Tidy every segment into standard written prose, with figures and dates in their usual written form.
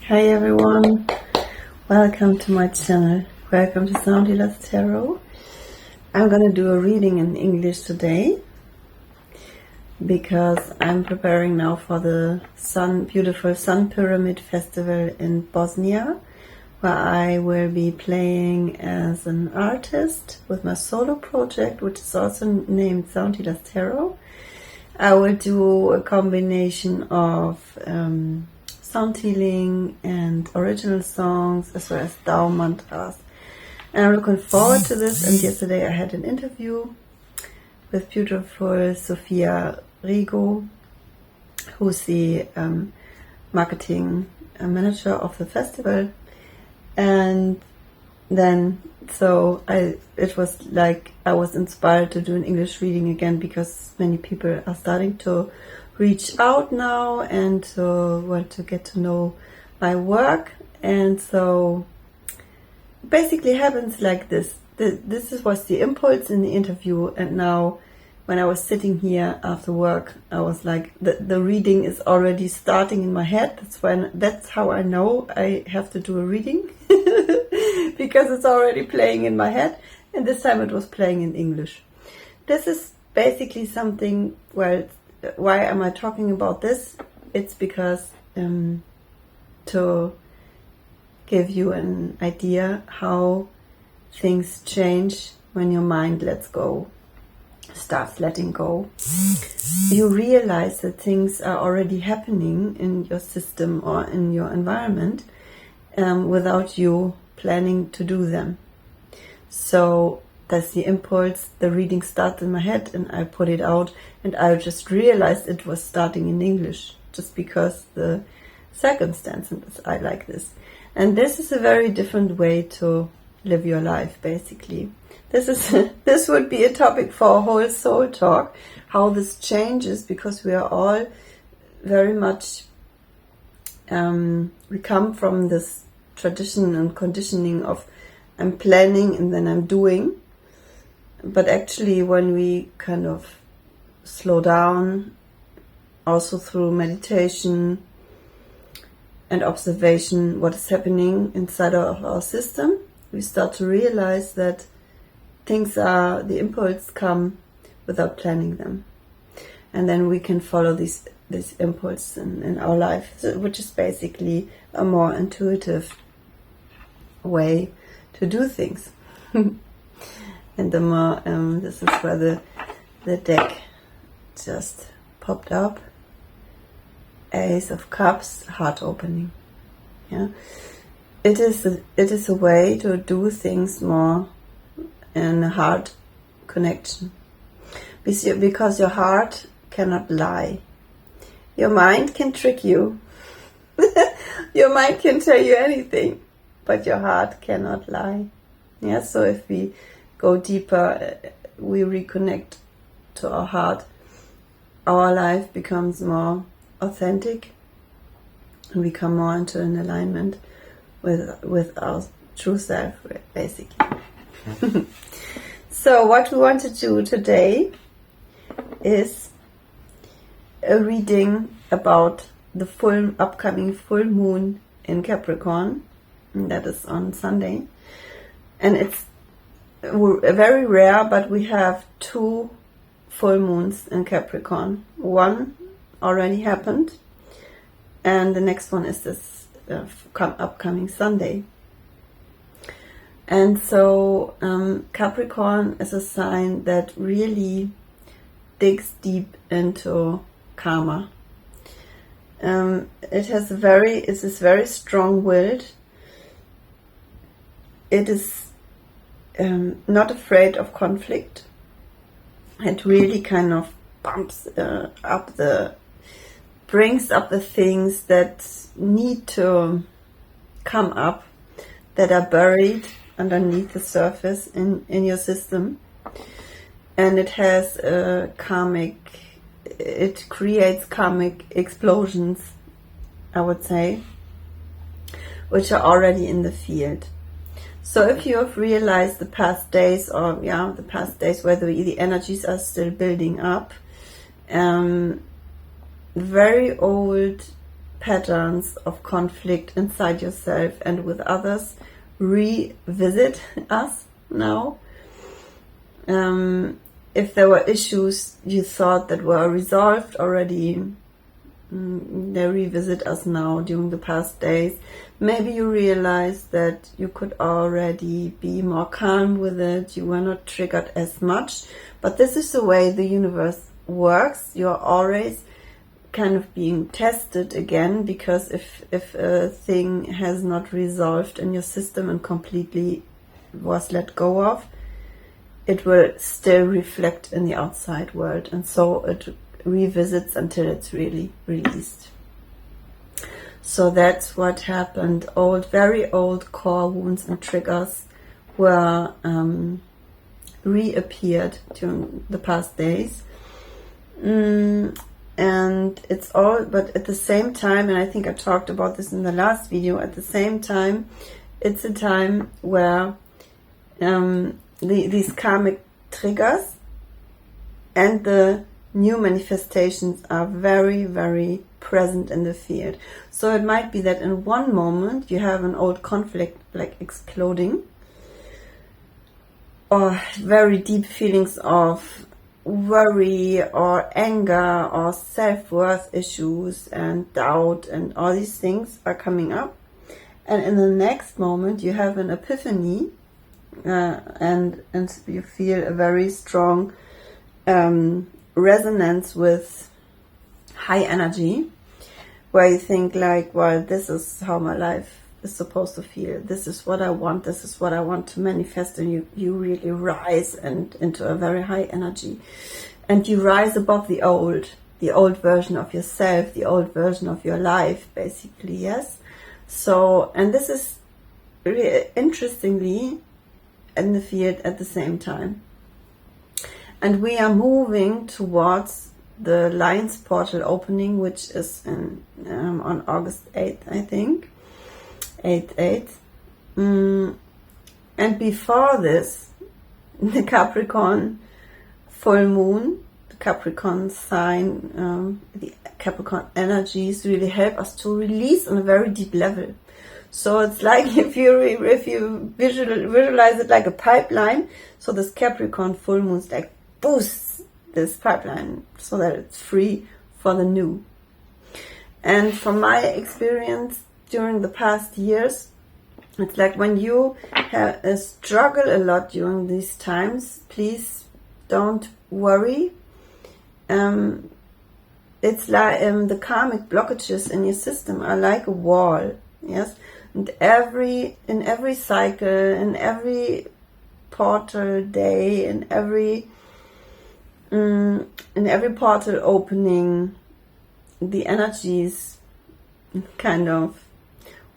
Hi everyone, welcome to my channel. Welcome to Sound Healers Tarot. I'm gonna do a reading in English today because I'm preparing now for the beautiful Sun Pyramid Festival in Bosnia, where I will be playing as an artist with my solo project, which is also named Sound Healers Tarot. I will do a combination of sound healing and original songs, as well as Tao mantras. And I'm looking forward to this. And yesterday I had an interview with beautiful Sophia Rigo, who's the marketing manager of the festival. And then it was like I was inspired to do an English reading again, because many people are starting to reach out now and want to get to know my work. And so basically happens like this. This was the impulse in the interview, and now when I was sitting here after work, I was like, the reading is already starting in my head. That's how I know I have to do a reading because it's already playing in my head, and this time it was playing in English. This is basically something, well, why am I talking about this? It's because to give you an idea how things change when your mind starts letting go. You realize that things are already happening in your system or in your environment without you planning to do them. So that's the impulse. The reading starts in my head and I put it out, and I just realized it was starting in English just because the circumstances are like this. And this is a very different way to live your life, basically. This would be a topic for a whole soul talk, how this changes, because we are all very much we come from this tradition and conditioning of I'm planning and then I'm doing. But actually, when we kind of slow down, also through meditation and observation, what is happening inside of our system, we start to realize that the impulse come without planning them. And then we can follow this impulse in our life, which is basically a more intuitive way to do things. And the more, this is where the deck just popped up. Ace of Cups, heart opening. Yeah, it is a way to do things more in a heart connection, because your heart cannot lie. Your mind can trick you. Your mind can tell you anything, but your heart cannot lie. Yeah, so if we go deeper, we reconnect to our heart, our life becomes more authentic and we come more into an alignment with our true self, basically. So what we want to do today is a reading about the upcoming full moon in Capricorn, and that is on Sunday. And it's very rare, but we have 2 full moons in Capricorn. One already happened, and the next one is this upcoming Sunday. And so Capricorn is a sign that really digs deep into karma. It is very strong-willed. It is not afraid of conflict. It really kind of brings up the things that need to come up, that are buried underneath the surface in your system. And it has it creates karmic explosions, I would say, which are already in the field. So if you have realized the past days, where the energies are still building up, very old patterns of conflict inside yourself and with others revisit us now. If there were issues you thought that were resolved already, they revisit us now during the past days. Maybe you realize that you could already be more calm with it, you were not triggered as much, but this is the way the universe works. You're always kind of being tested again, because if a thing has not resolved in your system and completely was let go of, it will still reflect in the outside world, and so it revisits until it's really released. So that's what happened. Very old core wounds and triggers were reappeared during the past days. And it's all, but at the same time, and I think I talked about this in the last video, at the same time, it's a time where these karmic triggers and the new manifestations are very, very present in the field. So it might be that in one moment you have an old conflict like exploding, or very deep feelings of worry or anger or self-worth issues and doubt, and all these things are coming up. And in the next moment you have an epiphany, and you feel a very strong resonance with high energy, where you think like, well, this is how my life is supposed to feel, this is what I want, this is what I want to manifest, and you really rise into a very high energy, and you rise above the old version of yourself, the old version of your life, basically. Yes. So, and this is really interestingly in the field at the same time. And we are moving towards the Lion's Portal opening, which is on August 8th, I think. 8/8. And before this, the Capricorn full moon, the Capricorn sign, the Capricorn energies really help us to release on a very deep level. So it's like if you visualize it like a pipeline, so this Capricorn full moon is like boosts this pipeline so that it's free for the new. And from my experience during the past years, it's like when you struggle a lot during these times, please don't worry. It's like the karmic blockages in your system are like a wall. Yes. And in every cycle, in every portal day, in every portal opening, the energies kind of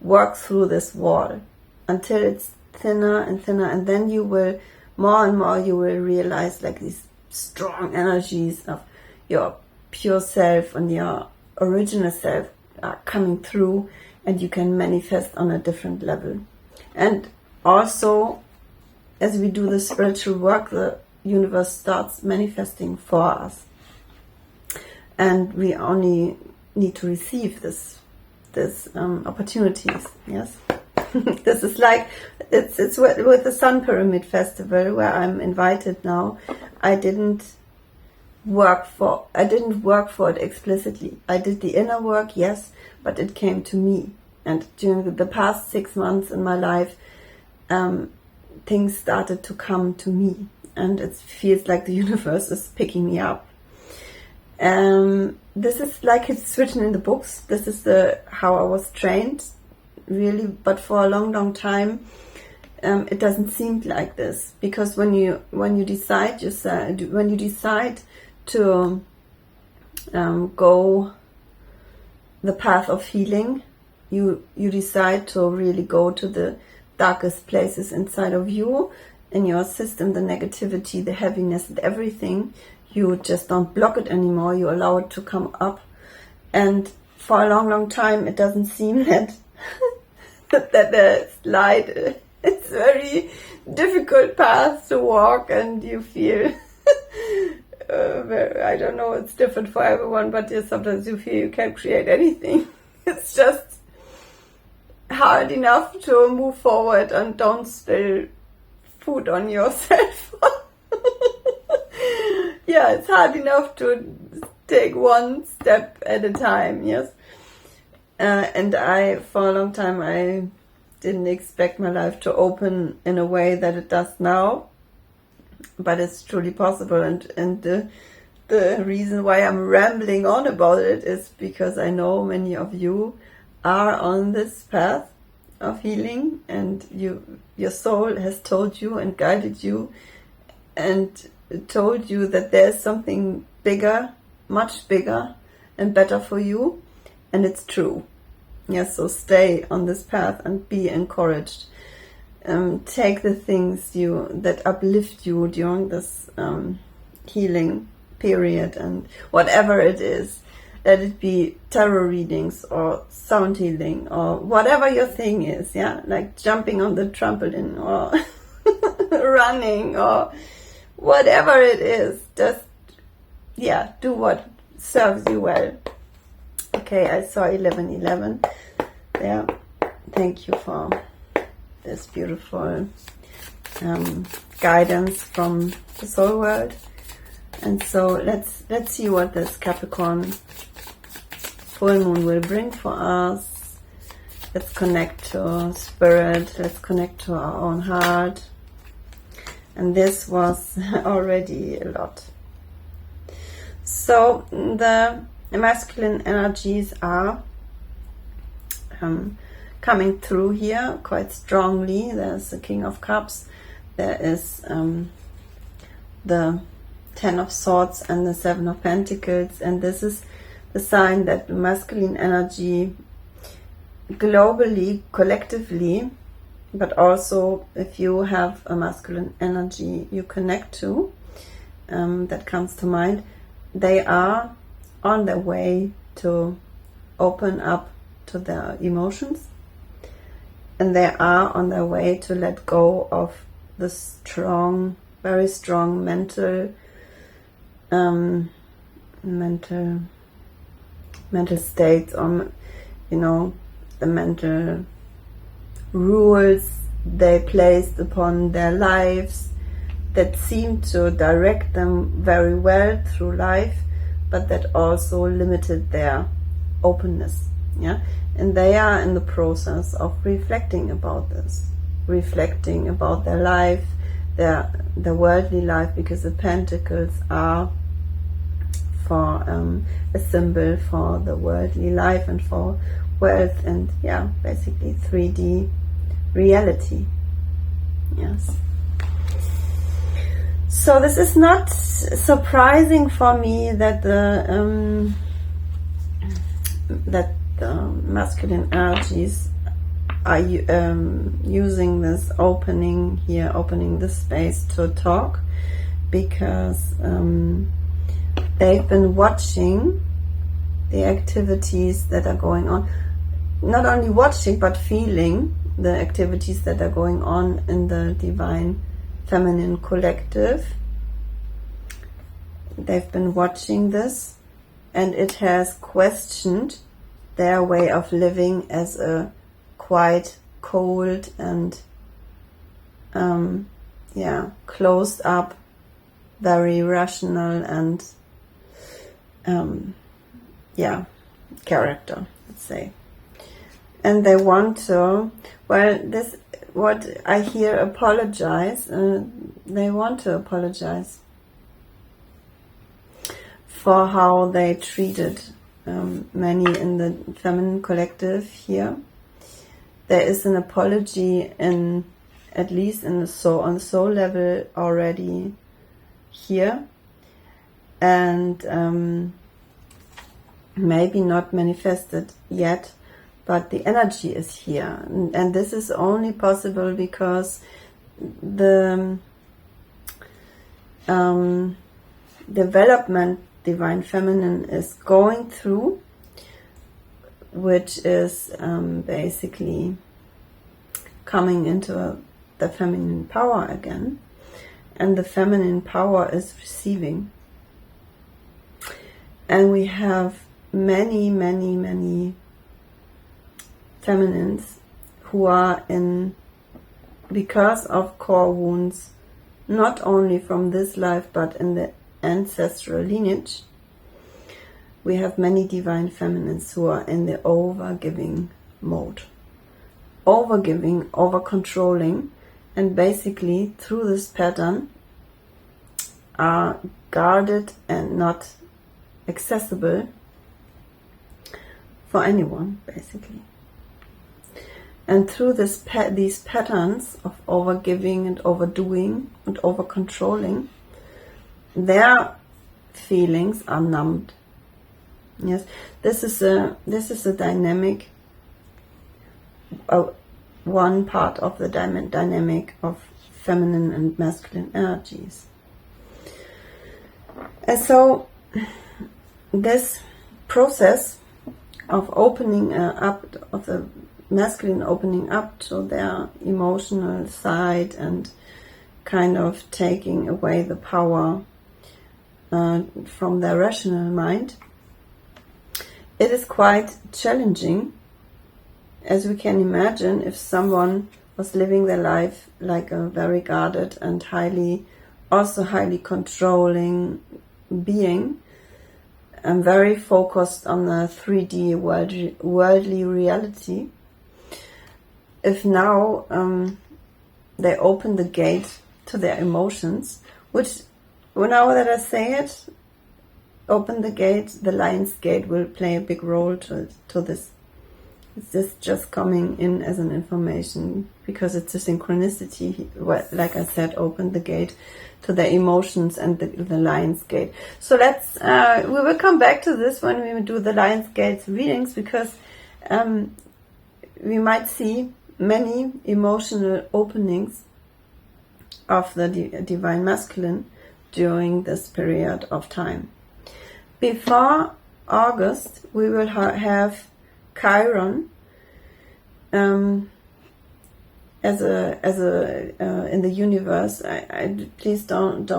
work through this wall until it's thinner and thinner, and then you will more and more you will realize like these strong energies of your pure self and your original self are coming through, and you can manifest on a different level. And also, as we do the spiritual work, the universe starts manifesting for us, and we only need to receive this opportunities. Yes. This is like it's with the Sun Pyramid Festival where I'm invited now. I didn't work for it explicitly. I did the inner work, yes, but it came to me. And during the past 6 months in my life, things started to come to me, and it feels like the universe is picking me up. This is like it's written in the books. This is how I was trained, really. But for a long time, it doesn't seem like this, because when you decide to go the path of healing, you decide to really go to the darkest places inside of you, in your system, the negativity, the heaviness, and everything. You just don't block it anymore. You allow it to come up. And for a long time, it doesn't seem that there's light. It's very difficult path to walk, and you feel, I don't know, it's different for everyone, but sometimes you feel you can't create anything. It's just hard enough to move forward and don't spill food on yourself. Yeah, it's hard enough to take one step at a time, yes. And for a long time, I didn't expect my life to open in a way that it does now, but it's truly possible. And the reason why I'm rambling on about it is because I know many of you are on this path of healing, and your soul has told you and guided you and told you that there's something bigger, much bigger and better for you, and it's true. Yes, so stay on this path and be encouraged. Take the things that uplift you during this healing period, and whatever it is, let it be tarot readings or sound healing or whatever your thing is, yeah, like jumping on the trampoline or running or whatever it is, just, yeah, do what serves you well. Okay, I saw 1111 there. Thank you for this beautiful guidance from the soul world. And so let's see what this Capricorn full moon will bring for us. Let's connect to spirit. Let's connect to our own heart. And this was already a lot. So the masculine energies are coming through here quite strongly. There's the King of Cups. There is the Ten of Swords and the Seven of Pentacles. And this is the sign that the masculine energy globally, collectively, but also if you have a masculine energy you connect to, that comes to mind, they are on their way to open up to their emotions, and they are on their way to let go of the strong, very strong mental states, or the mental rules they placed upon their lives that seem to direct them very well through life, but that also limited their openness. Yeah, and they are in the process of reflecting about this, reflecting about their life, their worldly life, because the pentacles are for a symbol for the worldly life and for wealth and, yeah, basically 3D reality. Yes. So this is not surprising for me that the masculine energies are using this opening here, opening the space to talk, because they've been watching the activities that are going on, not only watching but feeling the activities that are going on in the divine feminine collective. They've been watching this, and it has questioned their way of living as a quite cold and closed up, very rational and character, let's say. And they want to, this, what I hear, apologize. They want to apologize for how they treated many in the feminine collective here. There is an apology at least on the soul level already here, and maybe not manifested yet, but the energy is here, and this is only possible because the development divine feminine is going through, which is basically coming into the feminine power again, and the feminine power is receiving. And we have many feminines who are in, because of core wounds, not only from this life but in the ancestral lineage. We have many divine feminines who are in the overgiving mode. Overgiving, over-controlling, and basically through this pattern are guarded and not accessible for anyone, basically. And through these patterns of overgiving and overdoing and over-controlling, their feelings are numbed. Yes, this is a dynamic, one part of the dynamic of feminine and masculine energies. And so this process of opening up, of the masculine opening up to their emotional side and kind of taking away the power from their rational mind, it is quite challenging, as we can imagine if someone was living their life like a very guarded and highly controlling being, and very focused on the 3D worldly reality. If now they open the gate to their emotions, which, now that I say it, open the gate, the lion's gate will play a big role to this. It's just coming in as an information because it's a synchronicity. Like I said, open the gate to their emotions and the lion's gate. So let's, we will come back to this when we do the lion's gate readings, because we might see many emotional openings of the divine masculine during this period of time. Before August, we will have Chiron as a in the universe. Please don't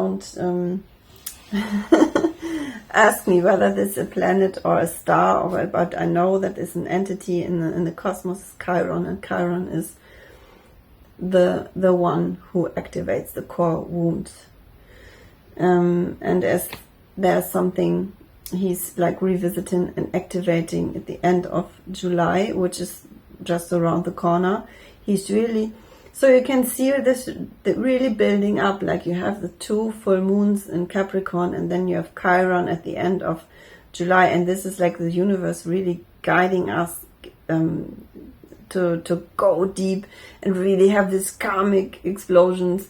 ask me whether this is a planet or a star, but I know that it's an entity in the cosmos, Chiron, and Chiron is the one who activates the core wounds. And as there's something he's like revisiting and activating at the end of July, which is just around the corner, he's really, so you can see this really building up. Like you have the 2 full moons in Capricorn, and then you have Chiron at the end of July, and this is like the universe really guiding us to go deep and really have these karmic explosions,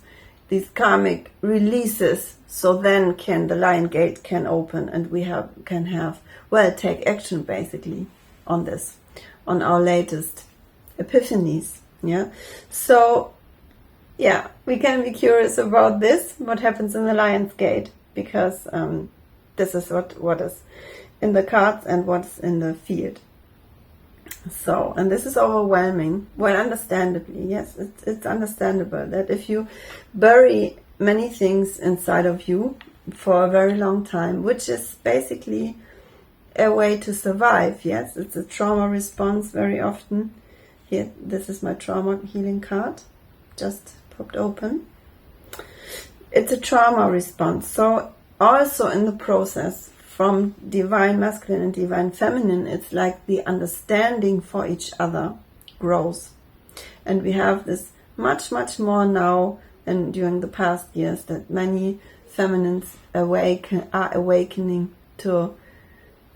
these karmic releases. So then the lion gate can open, and we can take action basically on this, on our latest epiphanies. Yeah. So yeah, we can be curious about this, what happens in the lion's gate, because this is what is in the cards and what's in the field. So, and this is overwhelming. Well, understandably, yes, it's understandable that if you bury many things inside of you for a very long time, which is basically a way to survive. Yes, it's a trauma response very often. Here, this is my trauma healing card, just popped open. It's a trauma response. So also in the process from divine masculine and divine feminine, it's like the understanding for each other grows. And we have this much more now than during the past years, that many feminines are awakening to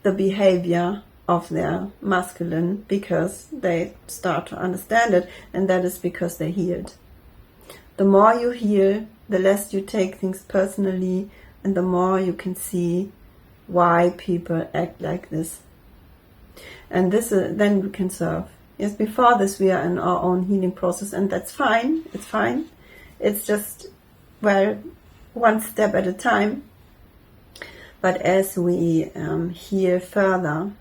the behavior of their masculine, because they start to understand it, and that is because they healed. The more you heal, the less you take things personally, and the more you can see why people act like this. And this then we can serve. Yes, before this we are in our own healing process, and that's fine. It's fine. It's just, well, one step at a time. But as we heal further,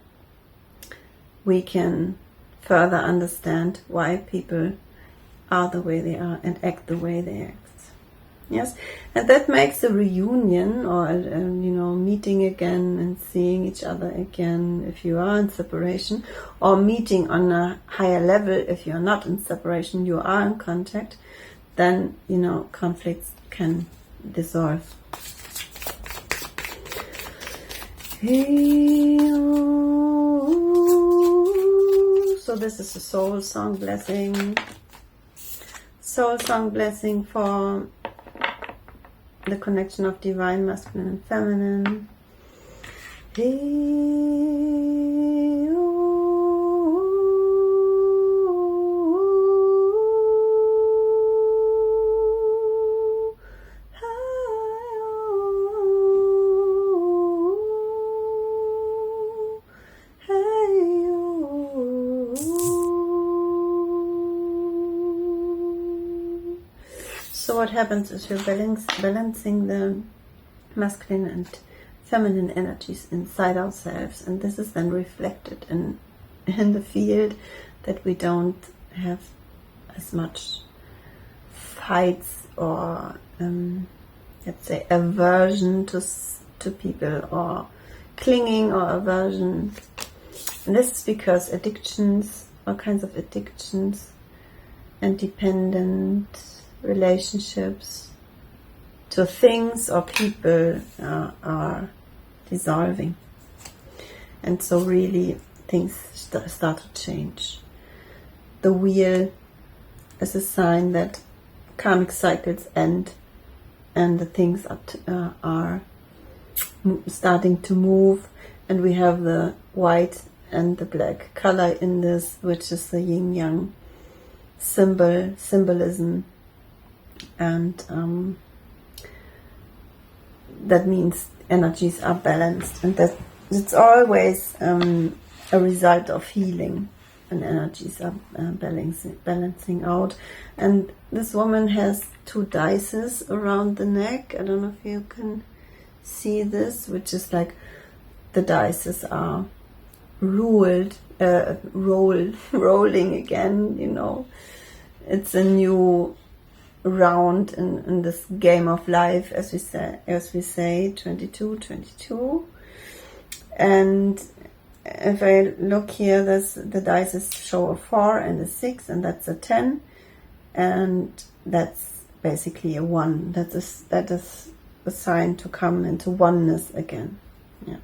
we can further understand why people are the way they are and act the way they act. Yes, and that makes a reunion or meeting again and seeing each other again if you are in separation, or meeting on a higher level if you're not in separation, you are in contact, then conflicts can dissolve. So this is a soul song blessing. Soul song blessing for the connection of divine masculine and feminine. So what happens is you're balancing the masculine and feminine energies inside ourselves, and this is then reflected in the field, that we don't have as much fights or let's say aversion to people, or clinging or aversion. And this is because addictions, all kinds of addictions and dependent relationships to things or people are dissolving, and so really things start to change. The wheel is a sign that karmic cycles end and the things are starting to move, and we have the white and the black color in this, which is the yin yang symbolism. And that means energies are balanced, and that it's always a result of healing, and energies are balancing out. And this woman has 2 dices around the neck. I don't know if you can see this, which is like the dices are rolling again. It's a new round in this game of life, as we say 22. And if I look here, the dice show a 4 and a 6, and that's a 10, and that's basically a 1. That is a sign to come into oneness again. Yeah.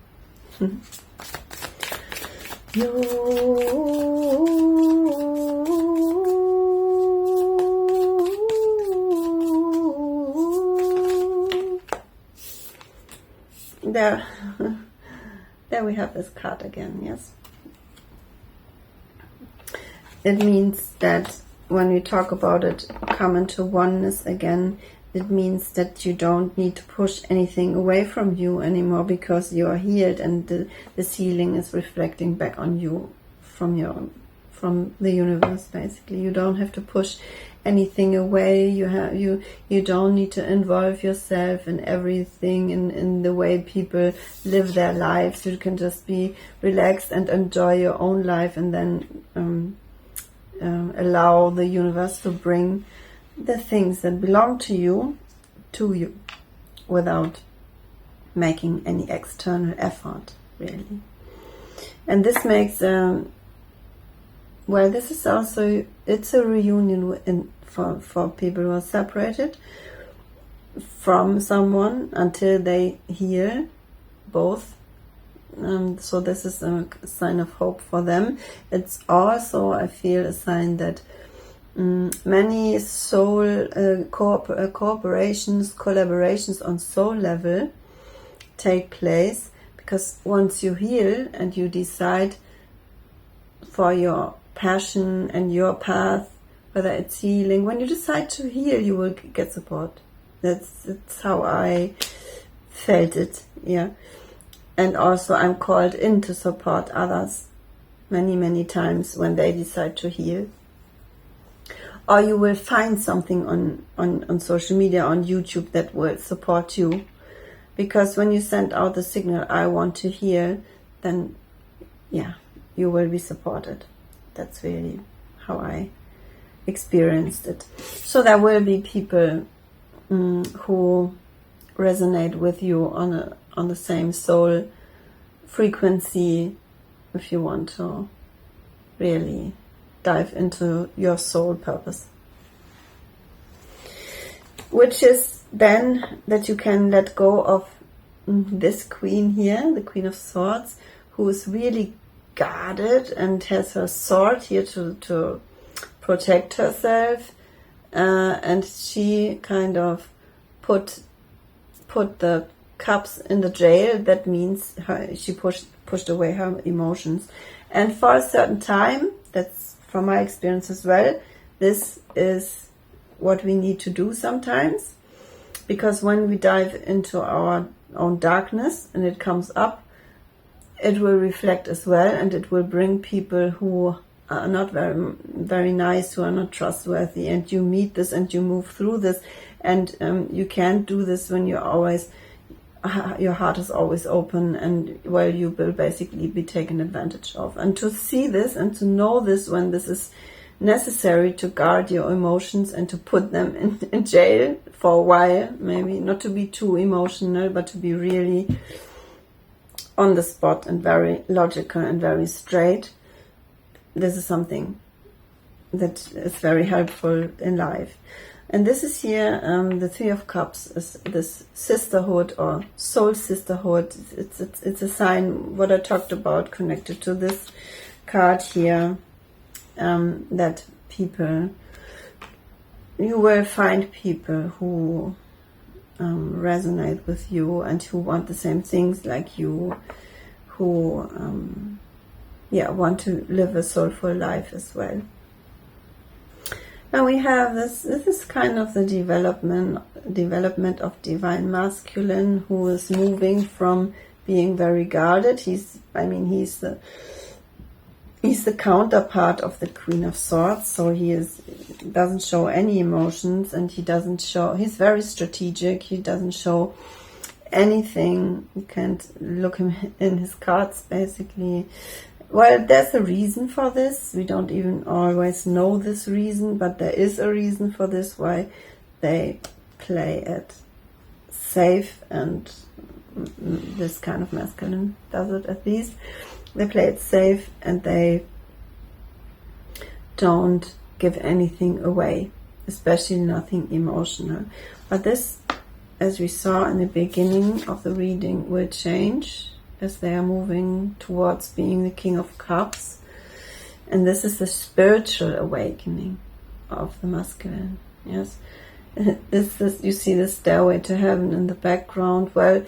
There we have this card again, yes. It means that when we talk about it, come into oneness again, it means that you don't need to push anything away from you anymore, because you are healed, and this healing is reflecting back on you from the universe. Basically, you don't have to push anything away. You don't need to involve yourself in everything, in the way people live their lives. You can just be relaxed and enjoy your own life, and then allow the universe to bring the things that belong to you without making any external effort, really. And this makes this is also, it's a reunion for people who are separated from someone until they heal both. So this is a sign of hope for them. It's also, I feel, a sign that many soul collaborations on soul level take place, because once you heal and you decide for your passion and your path, whether it's healing, when you decide to heal, you will get support. That's how I felt it, yeah. And also I'm called in to support others many times when they decide to heal. Or you will find something on social media, on YouTube, that will support you. Because when you send out the signal, I want to heal, then yeah, you will be supported. That's really how I experienced it. So there will be people who resonate with you on the same soul frequency, if you want to really dive into your soul purpose. Which is then that you can let go of this queen here, the Queen of Swords, who is really guarded and has her sword here to protect herself, and she kind of put the cups in the jail. That means she pushed away her emotions, and for a certain time, that's from my experience as well, this is what we need to do sometimes, because when we dive into our own darkness and it comes up, it will reflect as well, and it will bring people who are not very, very nice, who are not trustworthy, and you meet this and you move through this, and you can't do this when you're always, your heart is always open, and well, you will basically be taken advantage of. And to see this and to know this when this is necessary to guard your emotions and to put them in jail for a while, maybe not to be too emotional, but to be really on the spot and very logical and very straight. This is something that is very helpful in life. And this is here, the Three of Cups is this sisterhood or soul sisterhood. It's a sign, what I talked about, connected to this card here, that people, you will find people who resonate with you and who want the same things like you, who want to live a soulful life as well. Now we have this is kind of the development of divine masculine, who is moving from being very guarded. He's the counterpart of the Queen of Swords, so doesn't show any emotions, and he's very strategic. He doesn't show anything. You can't look him in his cards, basically. Well, there's a reason for this. We don't even always know this reason, but there is a reason for this, why they play it safe, and this kind of masculine does it at least. They play it safe and they don't give anything away, especially nothing emotional. But this, as we saw in the beginning of the reading, will change as they are moving towards being the King of Cups. And this is the spiritual awakening of the masculine. Yes, you see the stairway to heaven in the background. Well,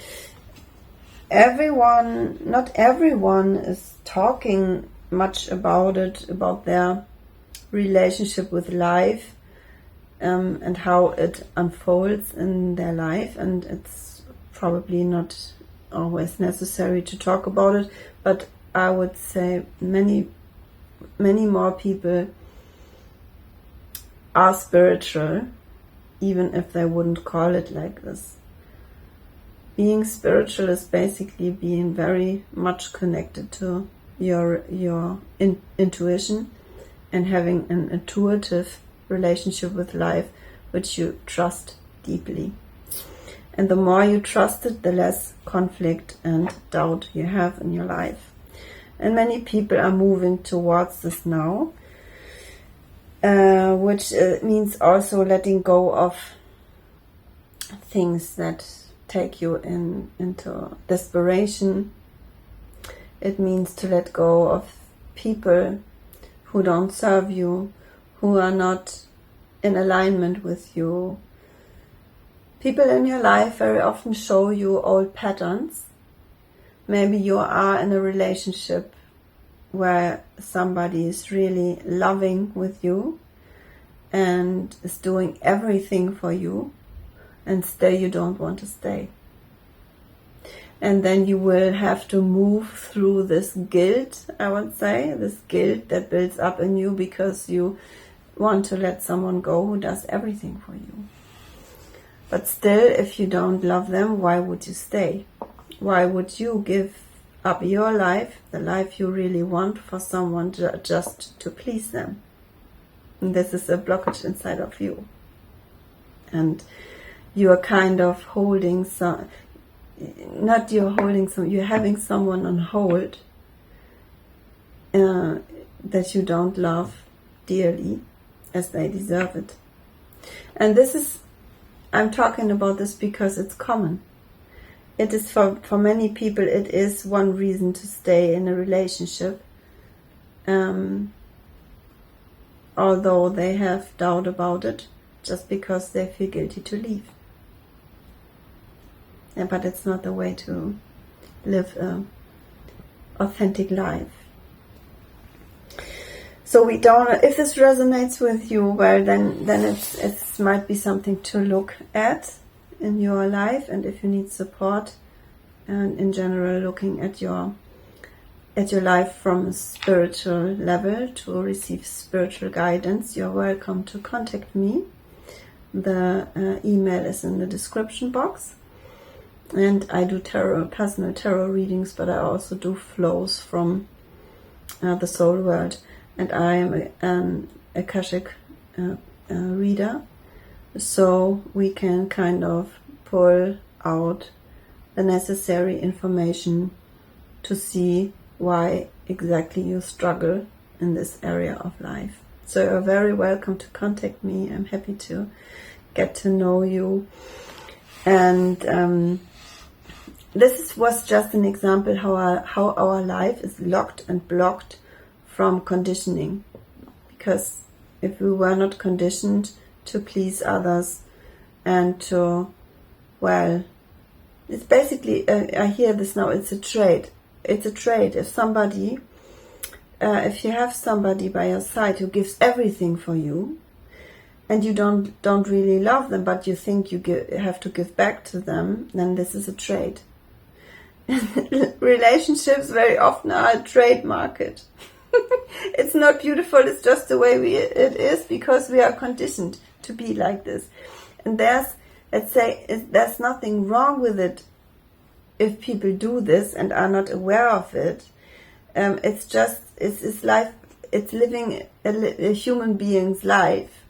not everyone is talking much about it, about their relationship with life, and how it unfolds in their life, and it's probably not always necessary to talk about it, but I would say many more people are spiritual, even if they wouldn't call it like this. Being spiritual is basically being very much connected to your intuition and having an intuitive relationship with life, which you trust deeply. And the more you trust it, the less conflict and doubt you have in your life. And many people are moving towards this now, which means also letting go of things that take you into desperation. It means to let go of people who don't serve you, who are not in alignment with you. People in your life very often show you old patterns. Maybe you are in a relationship where somebody is really loving with you and is doing everything for you, and still you don't want to stay. And then you will have to move through this guilt, I would say, this guilt that builds up in you because you want to let someone go who does everything for you. But still, if you don't love them, why would you stay? Why would you give up your life, the life you really want, for someone just to please them? And this is a blockage inside of you. And you are kind of holding some, not you're holding some, you're having someone on hold that you don't love dearly as they deserve it. And this is, I'm talking about this because it's common. It is for many people, it is one reason to stay in a relationship, although they have doubt about it, just because they feel guilty to leave. Yeah, but it's not the way to live an authentic life. So we don't. If this resonates with you, well, then it might be something to look at in your life. And if you need support, and in general, looking at your life from a spiritual level to receive spiritual guidance, you're welcome to contact me. The email is in the description box. And I do personal tarot readings, but I also do flows from the soul world. And I am an Akashic reader, so we can kind of pull out the necessary information to see why exactly you struggle in this area of life. So you're very welcome to contact me. I'm happy to get to know you. And this was just an example how our life is locked and blocked from conditioning. Because if we were not conditioned to please others and to, well, it's basically, I hear this now, it's a trade. It's a trade. If somebody, if you have somebody by your side who gives everything for you, and you don't really love them, but you think you have to give back to them, then this is a trade. Relationships very often are a trade market. It's not beautiful, it's just the way it is, because we are conditioned to be like this. And there's nothing wrong with it if people do this and are not aware of it. It's life, it's living a human being's life.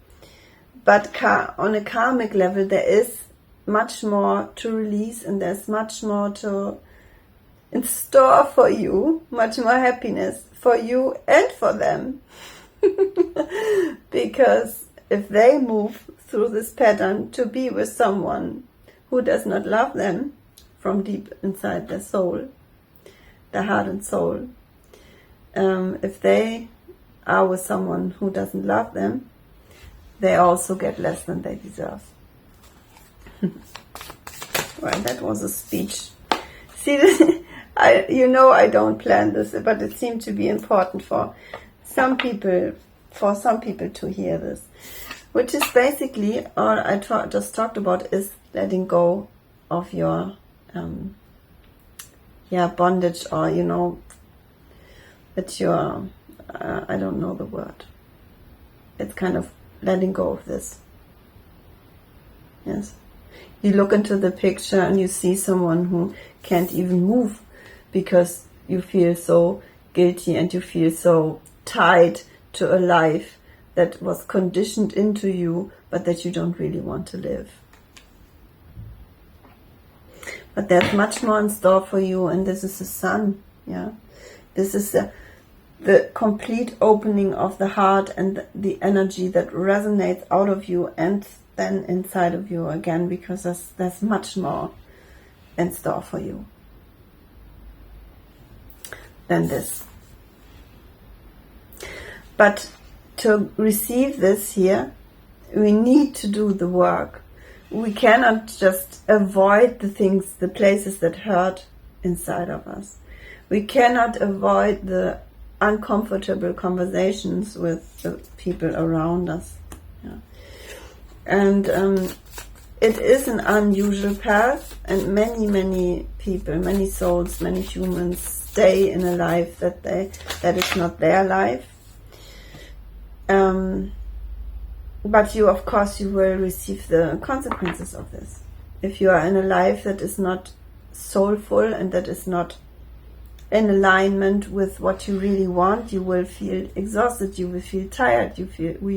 But on a karmic level, there is much more to release, and there's much more in store for you, much more happiness for you and for them. Because if they move through this pattern to be with someone who does not love them from deep inside their soul, their heart and soul, if they are with someone who doesn't love them, they also get less than they deserve. Well, that was a speech. See, I don't plan this, but it seemed to be important for some people to hear this. Which is basically, all I just talked about is letting go of your bondage, or that you're, I don't know the word. It's kind of letting go of this. Yes. You look into the picture and you see someone who can't even move because you feel so guilty and you feel so tied to a life that was conditioned into you, but that you don't really want to live. But there's much more in store for you, and this is the sun. Yeah, this is the complete opening of the heart and the energy that resonates out of you and then inside of you again, because there's much more in store for you than this. But to receive this here, we need to do the work. We cannot just avoid the things, the places that hurt inside of us. We cannot avoid the uncomfortable conversations with the people around us. Yeah. And it is an unusual path, and many people, many souls, many humans stay in a life that is not their life. But you, of course, you will receive the consequences of this. If you are in a life that is not soulful and that is not in alignment with what you really want, you will feel exhausted, you will feel tired, you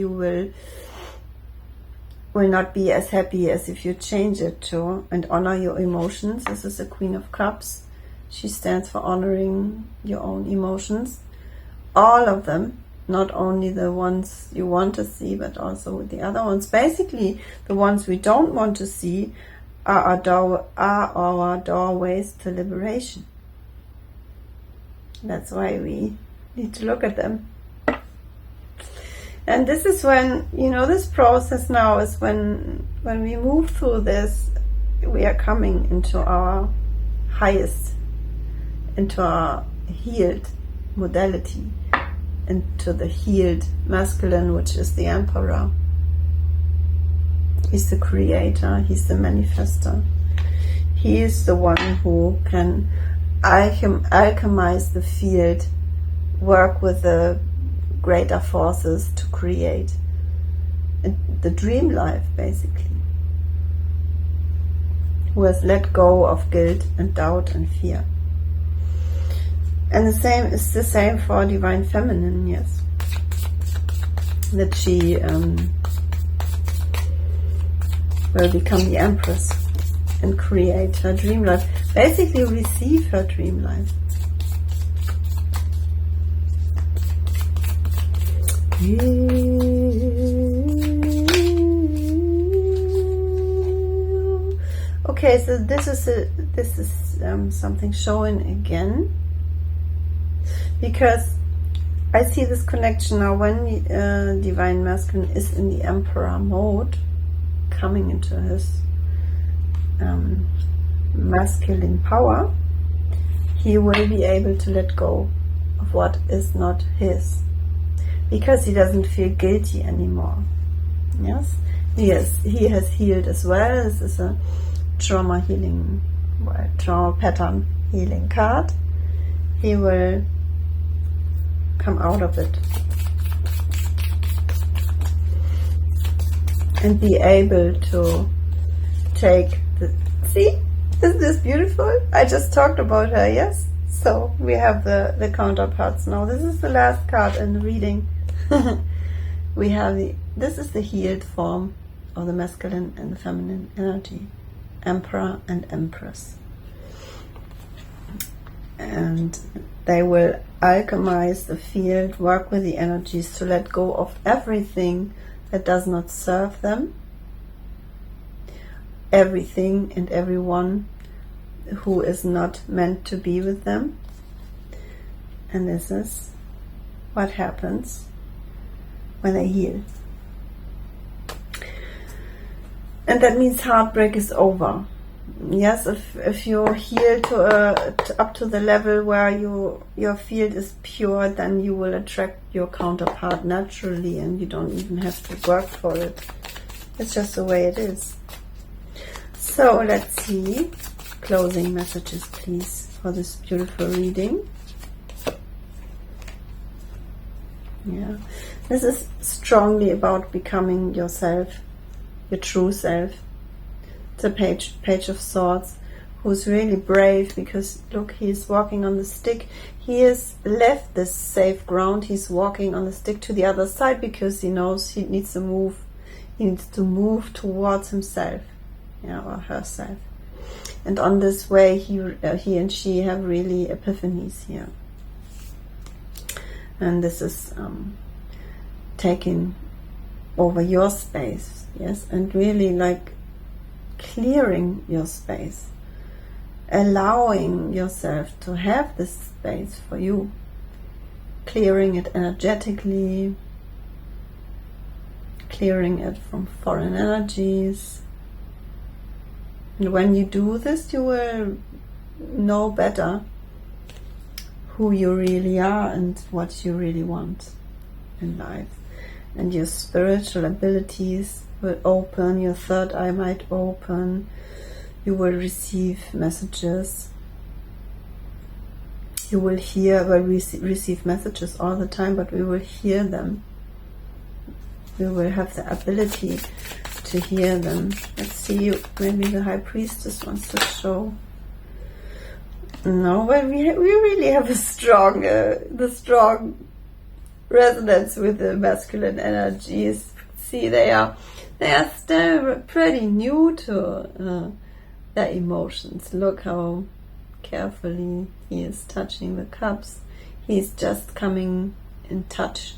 will will not be as happy as if you change it to and honor your emotions. This is the Queen of Cups. She stands for honoring your own emotions. All of them, not only the ones you want to see, but also the other ones. Basically, the ones we don't want to see are our doorways to liberation. That's why we need to look at them. And this is when, this process now is when we move through this, we are coming into our highest, into our healed modality, into the healed masculine, which is the Emperor. He's the creator, he's the manifester. He is the one who can alchemize the field, work with the greater forces to create the dream life, basically. Who has let go of guilt and doubt and fear. And it's the same for Divine Feminine, yes. That she will become the Empress and create her dream life. Basically receive her dream life. Okay, so this is something showing again, because I see this connection now when Divine Masculine is in the Emperor mode, coming into his masculine power. He will be able to let go of what is not his, because he doesn't feel guilty anymore. Yes, he has healed as well. This is a trauma pattern healing card. He will come out of it and be able to take see, isn't this beautiful? I just talked about her, yes? So we have the counterparts now. This is the last card in the reading. We have this is the healed form of the masculine and the feminine energy. Emperor and Empress. And they will alchemize the field, work with the energies to let go of everything that does not serve them, everything and everyone who is not meant to be with them. And this is what happens when they heal. And that means heartbreak is over. Yes, if you heal up to the level where your field is pure, then you will attract your counterpart naturally, and you don't even have to work for it. It's just the way it is. So let's see. Closing messages, please, for this beautiful reading. Yeah, this is strongly about becoming yourself, your true self. It's a page of swords, who's really brave, because look, he's walking on the stick. He has left this safe ground. He's walking on the stick to the other side because he knows he needs to move. He needs to move towards himself, or herself. And on this way, he and she have really epiphanies here. And this is taking over your space, yes, and really like clearing your space, allowing yourself to have this space for you, clearing it energetically, clearing it from foreign energies. And when you do this, you will know better who you really are and what you really want in life. And your spiritual abilities will open, your third eye might open, you will receive messages. You will hear, receive messages all the time, but we will hear them. We will have the ability to hear them. Let's see, maybe the High Priestess wants to show. No, but we really have a strong, the strong resonance with the masculine energies. See, they are They are still pretty new to their emotions. Look how carefully he is touching the cups. He's just coming in touch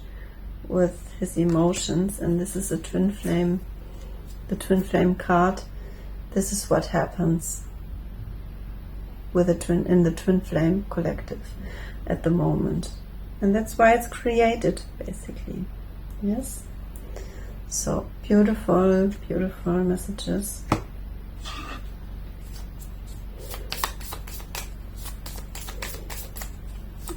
with his emotions, and this is a twin flame, the twin flame card. This is what happens with in the twin flame collective at the moment, and that's why it's created, basically. Yes. So beautiful, beautiful messages.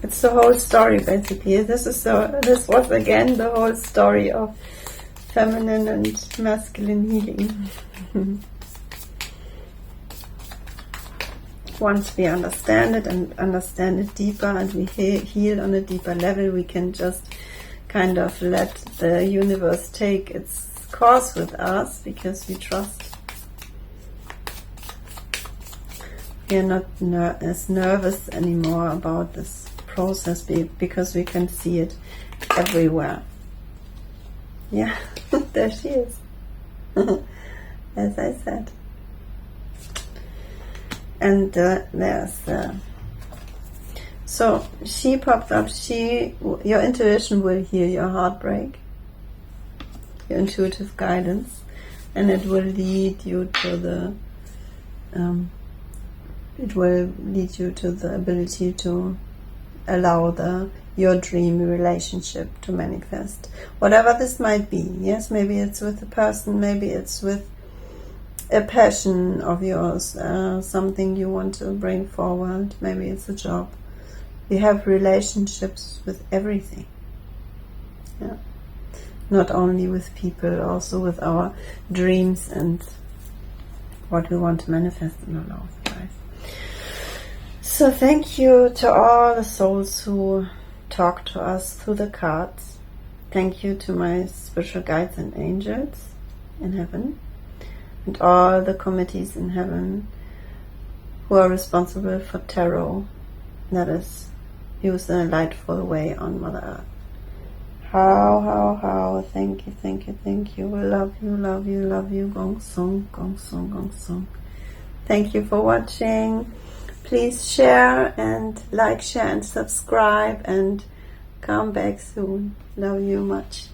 It's the whole story, basically. This was again the whole story of feminine and masculine healing. Once we understand it and understand it deeper, and we heal on a deeper level, we can just kind of let the universe take its course with us, because we trust. We are not as nervous anymore about this process, because we can see it everywhere. Yeah, there she is. As I said. And there's so she popped up. Your intuition will heal your heartbreak, your intuitive guidance, and it will lead you to the ability to allow your dream relationship to manifest, whatever this might be. Yes, maybe it's with a person, maybe it's with a passion of yours, something you want to bring forward, maybe it's a job. We have relationships with everything. Yeah. Not only with people, also with our dreams and what we want to manifest in our life. So thank you to all the souls who talk to us through the cards. Thank you to my spiritual guides and angels in heaven, and all the committees in heaven who are responsible for tarot that is used in a lightful way on Mother Earth. How, thank you, thank you, thank you. Love you, love you, love you. Gong song, gong song, gong song. Thank you for watching. Please share and like, share and subscribe, and come back soon. Love you much.